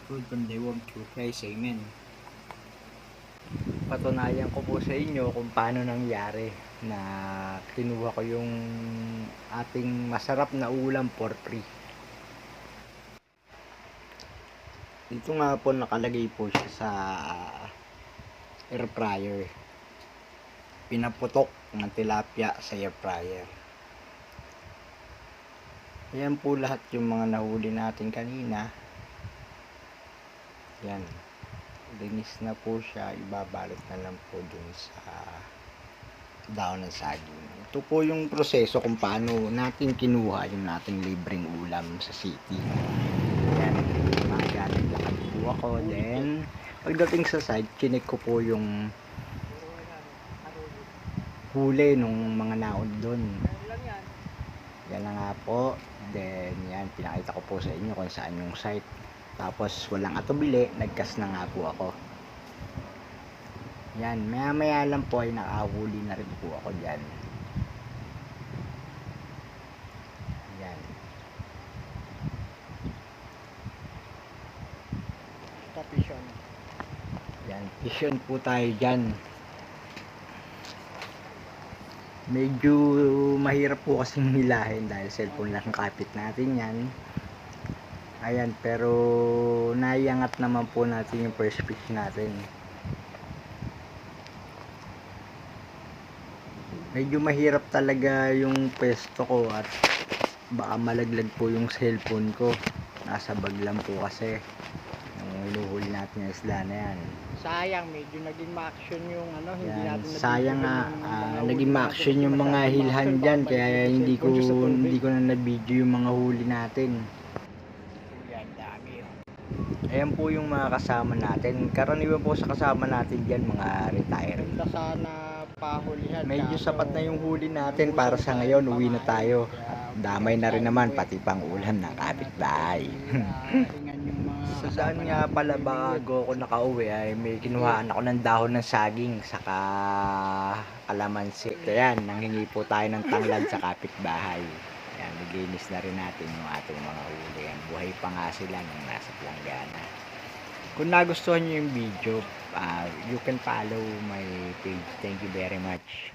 Food from the womb to Christ. Amen. Patunayan ko po sa inyo kung paano nangyari na kinuha ko yung ating masarap na ulam for free. Dito nga po nakalagay po siya sa air fryer. Pinaputok ng tilapia sa air fryer. Ayan po lahat yung mga nahuli natin kanina. Yan. Linis na po siya. Ibabalot na lang po dun sa daon ng saging. Ito po yung proseso kung paano natin kinuha yung nating libreng ulam sa city. Yan. Magaling lakad po ako. Then, pagdating sa site, chinek ko po yung huli nung mga naon dun. Yan na nga po. Then, yan. Pinakita ko po sa inyo kung saan yung site. Tapos, walang atubili. Nagkas na nga po ako. Yan. Maya-maya lang po ay nakahuli na rin po ako dyan. Yan. Tapisyon. Yan. Vision po tayo dyan. Medyo mahirap po kasing hilahin dahil cellphone lang kapit natin yan. Ayan, pero naiangat naman po natin yung first fish natin. Medyo mahirap talaga yung pwesto ko at baka malaglag po yung cellphone ko. Nasa bag lang po kasi yung inuhuli natin yung isla na yan. Sayang, medyo naging ma-action yung ano, hindi Yan, natin sayang nga, naging ma-action yung mga hilhan dyan kaya hindi ko na na-video yung mga huli natin. Yan, dami. Ayan po yung mga kasama natin. Karaniwan po sa kasama natin dyan mga retired. Ganda sana pahulihan. Medyo sapat na yung huli natin para sa ngayon. Uwi na tayo. At damay na rin naman pati pang ulam ng kapitbahay. Sa daan nga pala bago ako nakauwi ay may kinuhaan ako ng dahon ng saging saka kalamansi. Kaya nanghingi po tayo ng tanglad sa kapitbahay. Yan, naglinis na rin natin yung ating mga huli. Yan, buhay pa nga sila nung nasa planggana. Kung nagustuhan nyo yung video, you can follow my page. Thank you very much.